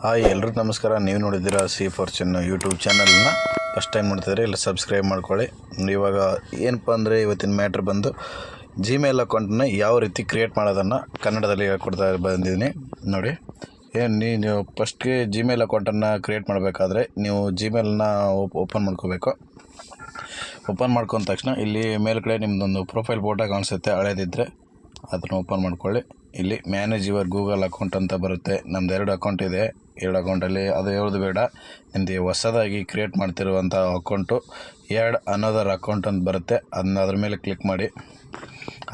Hi ಎಲ್ರಿಗೂ ನಮಸ್ಕಾರ. ನೀವು ನೋಡಿದ್ದೀರಾ ಸಿ ಫಾರ್ಚೂನ್ ಯೂಟ್ಯೂಬ್ ಚಾನಲ್ನ ಫಸ್ಟ್ ಟೈಮ್ ನೋಡ್ತಿದ್ರೆ ಇಲ್ಲ ಸಬ್ಸ್ಕ್ರೈಬ್ ಮಾಡ್ಕೊಳ್ಳಿ. ಇವಾಗ ಏನಪ್ಪ ಅಂದರೆ ಇವತ್ತಿನ ಮ್ಯಾಟ್ರ್ ಬಂದು ಜಿಮೇಲ್ ಅಕೌಂಟನ್ನ ಯಾವ ರೀತಿ ಕ್ರಿಯೇಟ್ ಮಾಡೋದನ್ನು ಕನ್ನಡದಲ್ಲಿ ಹೇಳ್ಕೊಡ್ತಾ ಬಂದಿದ್ದೀನಿ ನೋಡಿ. ನೀವು ಫಸ್ಟ್ಗೆ ಜಿಮೇಲ್ ಅಕೌಂಟನ್ನು ಕ್ರಿಯೇಟ್ ಮಾಡಬೇಕಾದ್ರೆ ನೀವು ಜಿಮೇಲ್ನ ಓಪನ್ ಮಾಡ್ಕೋಬೇಕು. ಓಪನ್ ಮಾಡ್ಕೊಂಡ ತಕ್ಷಣ ಇಲ್ಲಿ ಮೇಲ್ಗಡೆ ನಿಮ್ಮದೊಂದು ಪ್ರೊಫೈಲ್ ಫೋಟೋ ಕಾಣಿಸುತ್ತೆ, ಹಳೇದಿದ್ದರೆ ಅದನ್ನು ಓಪನ್ ಮಾಡ್ಕೊಳ್ಳಿ. ಇಲ್ಲಿ ಮ್ಯಾನೇಜ್ ಯುವರ್ ಗೂಗಲ್ ಅಕೌಂಟ್ ಅಂತ ಬರುತ್ತೆ. ನಮ್ಮದು 2 ಅಕೌಂಟ್ ಇದೆ. 2 ಅಕೌಂಟಲ್ಲಿ ಅದು ಹೇಳೋದು ಬೇಡ, ನಿಮ್ಮದು ಹೊಸದಾಗಿ ಕ್ರಿಯೇಟ್ ಮಾಡ್ತಿರುವಂಥ ಅಕೌಂಟು ಆ್ಯಡ್ ಅನದರ್ ಅಕೌಂಟ್ ಅಂತ ಬರುತ್ತೆ. ಅದ್ರ ಮೇಲೆ ಕ್ಲಿಕ್ ಮಾಡಿ.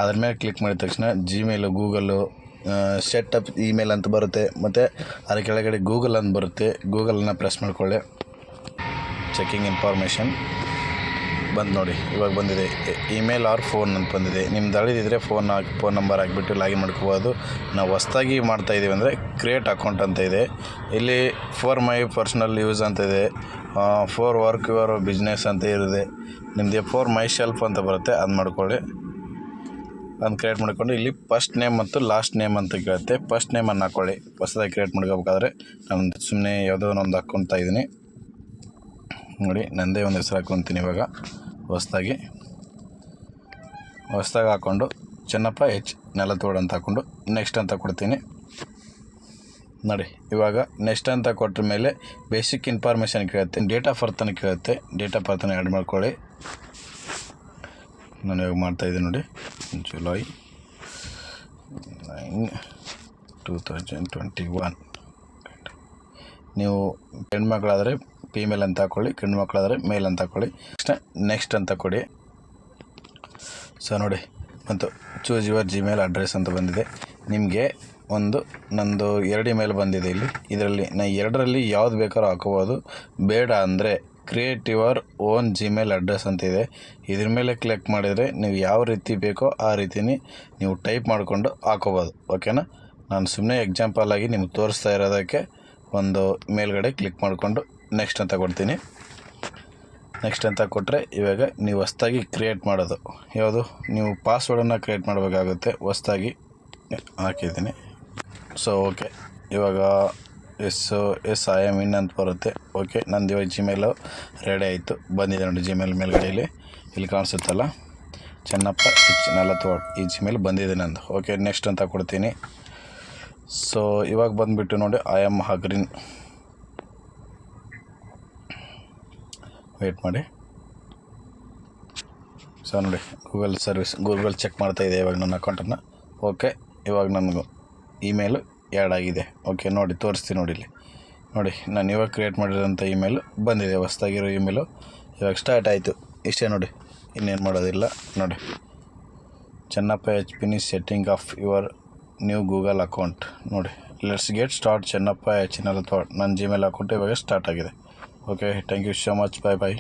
ಅದ್ರ ಮೇಲೆ ಕ್ಲಿಕ್ ಮಾಡಿದ ತಕ್ಷಣ ಜಿಮೇಲು, ಗೂಗಲ್ಲು, ಸೆಟಪ್ ಇಮೇಲ್ ಅಂತ ಬರುತ್ತೆ. ಮತ್ತು ಅದ್ರ ಕೆಳಗಡೆ ಗೂಗಲ್ ಅಂತ ಬರುತ್ತೆ. ಗೂಗಲನ್ನು ಪ್ರೆಸ್ ಮಾಡ್ಕೊಳ್ಳಿ. ಚೆಕಿಂಗ್ ಇನ್ಫಾರ್ಮೇಷನ್ ಬಂದು ನೋಡಿ, ಇವಾಗ ಬಂದಿದೆ. ಇಮೇಲ್ ಆರ್ ಫೋನ್ ಅಂತ ಬಂದಿದೆ. ನಿಮ್ದು ಹಳಿದಿದ್ರೆ ಫೋನ್ ನಂಬರ್ ಹಾಕಿಬಿಟ್ಟು ಲಾಗಿನ್ ಮಾಡ್ಕೋಬೋದು. ನಾವು ಹೊಸ್ದಾಗಿ ಮಾಡ್ತಾಯಿದ್ದೀವಿ ಅಂದರೆ ಕ್ರಿಯೇಟ್ ಅಕೌಂಟ್ ಅಂತ ಇದೆ. ಇಲ್ಲಿ ಫಾರ್ ಮೈ ಪರ್ಸ್ನಲ್ ಯೂಸ್ ಅಂತ ಇದೆ. ಫಾರ್ ವರ್ಕ್ ಯುವರ್ ಬಿಸ್ನೆಸ್ ಅಂತ ಇರುತ್ತೆ. ನಿಮ್ಮದು ಫಾರ್ ಮೈ ಸೆಲ್ಫ್ ಅಂತ ಬರುತ್ತೆ, ಅದು ಮಾಡ್ಕೊಳ್ಳಿ. ಅದನ್ನು ಕ್ರಿಯೇಟ್ ಮಾಡ್ಕೊಂಡು ಇಲ್ಲಿ ಫಸ್ಟ್ ನೇಮ್ ಮತ್ತು ಲಾಸ್ಟ್ ನೇಮ್ ಅಂತ ಕೇಳುತ್ತೆ. ಫಸ್ಟ್ ನೇಮನ್ನು ಹಾಕ್ಕೊಳ್ಳಿ. ಹೊಸದಾಗಿ ಕ್ರಿಯೇಟ್ ಮಾಡ್ಕೋಬೇಕಾದ್ರೆ ನಾನು ಸುಮ್ಮನೆ ಯಾವುದೋ ಒಂದು ಹಾಕ್ಕೊತಾ ಇದ್ದೀನಿ ನೋಡಿ. ನನ್ನದೇ ಒಂದು ಹೆಸರು ಹಾಕ್ಕೊತೀನಿ. ಇವಾಗ ಹೊಸ್ದಾಗಿ ಹಾಕ್ಕೊಂಡು ಚೆನ್ನಪ್ಪ ಎಚ್ ನೆಲತೋಡು ಅಂತ ಹಾಕ್ಕೊಂಡು ನೆಕ್ಸ್ಟ್ ಅಂತ ಕೊಡ್ತೀನಿ ನೋಡಿ. ಇವಾಗ ನೆಕ್ಸ್ಟ್ ಅಂತ ಕೊಟ್ಟ ಮೇಲೆ ಬೇಸಿಕ್ ಇನ್ಫಾರ್ಮೇಷನ್ ಕೇಳುತ್ತೆ, ಡೇಟ್ ಆಫ್ ಬರ್ತನ್ನು ಕೇಳುತ್ತೆ. ಡೇಟ್ ಆಫ್ ಬರ್ತನ್ನು ಆ್ಯಡ್ ಮಾಡ್ಕೊಳ್ಳಿ. ನಾನು ಇವಾಗ ಮಾಡ್ತಾಯಿದ್ದೀನಿ ನೋಡಿ, ಜುಲೈ 9, 2021. ನೀವು ಹೆಣ್ಮಕ್ಳಾದರೆ ಫೀಮೇಲ್ ಅಂತ ಹಾಕ್ಕೊಳ್ಳಿ, ಗಂಡು ಮಕ್ಕಳಾದರೆ ಮೇಲ್ ಅಂತ ಹಾಕ್ಕೊಳ್ಳಿ. ನೆಕ್ಸ್ಟ್ ಅಂತ ಕೊಡಿ. ಸೊ ನೋಡಿ ಮತ್ತು ಚೂಸ್ ಯುವರ್ ಜಿಮೇಲ್ ಅಡ್ರೆಸ್ ಅಂತ ಬಂದಿದೆ. ನಿಮಗೆ ನಂದು 2 ಇಮೇಲ್ ಬಂದಿದೆ ಇಲ್ಲಿ. ಇದರಲ್ಲಿ ನಾನು 2ರಲ್ಲಿ ಯಾವ್ದು ಬೇಕಾದ್ರೂ ಹಾಕೋಬೋದು. ಬೇಡ ಅಂದರೆ create your own Gmail address ಅಂತಿದೆ. ಇದ್ರ ಮೇಲೆ ಕ್ಲಿಕ್ ಮಾಡಿದರೆ ನೀವು ಯಾವ ರೀತಿ ಬೇಕೋ ಆ ರೀತಿನೇ ನೀವು ಟೈಪ್ ಮಾಡಿಕೊಂಡು ಹಾಕೋಬೋದು. ಓಕೆನಾ? ನಾನು ಸುಮ್ಮನೆ ಎಕ್ಸಾಂಪಲ್ ಆಗಿ ನಿಮ್ಗೆ ತೋರಿಸ್ತಾ ಇರೋದಕ್ಕೆ ಒಂದು ಮೇಲ್ಗಡೆ ಕ್ಲಿಕ್ ಮಾಡಿಕೊಂಡು ನೆಕ್ಸ್ಟ್ ಅಂತ ಕೊಡ್ತೀನಿ. ನೆಕ್ಸ್ಟ್ ಅಂತ ಕೊಟ್ಟರೆ ಇವಾಗ ನೀವು ಹೊಸ್ದಾಗಿ ಕ್ರಿಯೇಟ್ ಮಾಡೋದು ಯಾವುದು, ನೀವು ಪಾಸ್ವರ್ಡನ್ನು ಕ್ರಿಯೇಟ್ ಮಾಡಬೇಕಾಗುತ್ತೆ. ಹೊಸ್ದಾಗಿ ಹಾಕಿದ್ದೀನಿ. ಸೊ ಓಕೆ, ಇವಾಗ ಎಸ್ ಐ ಆಮ್ ಇನ್ ಅಂತ ಬರುತ್ತೆ. ಓಕೆ, ನಂದು ಇವಾಗ ಜಿಮೇಲು ರೆಡಿ ಆಯಿತು, ಬಂದಿದೆ ನೋಡಿ. ಜಿಮೇಲ್ ಮೇಲ್ಗಡೆಯಲ್ಲಿ ಇಲ್ಲಿ ಕಾಣಿಸುತ್ತಲ್ಲ, ಚೆನ್ನಪ್ಪ ಎಚ್ ನೆಲತೋಡು, ಈ ಜಿಮೇಲ್ ಬಂದಿದೆ ನಂದು. ಓಕೆ, ನೆಕ್ಸ್ಟ್ ಅಂತ ಕೊಡ್ತೀನಿ. ಸೊ ಇವಾಗ ಬಂದುಬಿಟ್ಟು ನೋಡಿ, ಐ ಆಮ್ ಅಗ್ರೀನ್. ವೇಟ್ ಮಾಡಿ. ಸೊ ನೋಡಿ, ಗೂಗಲ್ ಚೆಕ್ ಮಾಡ್ತಾಯಿದೆ ಇವಾಗ ನನ್ನ ಅಕೌಂಟನ್ನು. ಓಕೆ, ಇವಾಗ ನನಗೂ ಇಮೇಲು ಆ್ಯಡ್ ಆಗಿದೆ. ಓಕೆ, ನೋಡಿ ತೋರಿಸ್ತೀನಿ ನೋಡಿ. ಇಲ್ಲಿ ನೋಡಿ, ನಾನು ಇವಾಗ ಕ್ರಿಯೇಟ್ ಮಾಡಿರೋಂಥ ಇಮೇಲು ಬಂದಿದೆ. ಹೊಸ್ದಾಗಿರೋ ಇಮೇಲು ಇವಾಗ ಸ್ಟಾರ್ಟ್ ಆಯಿತು. ಇಷ್ಟೇ ನೋಡಿ, ಇನ್ನೇನು ಮಾಡೋದಿಲ್ಲ ನೋಡಿ. Chennappa H finish setting of your new Google account ನೋಡಿ. Let's get start Chennappa H ನೆಲತೋಡು. ನನ್ನ ಜಿಮೇಲ್ ಅಕೌಂಟ್ ಇವಾಗ ಸ್ಟಾರ್ಟ್ ಆಗಿದೆ. Okay, thank you so much. Bye bye.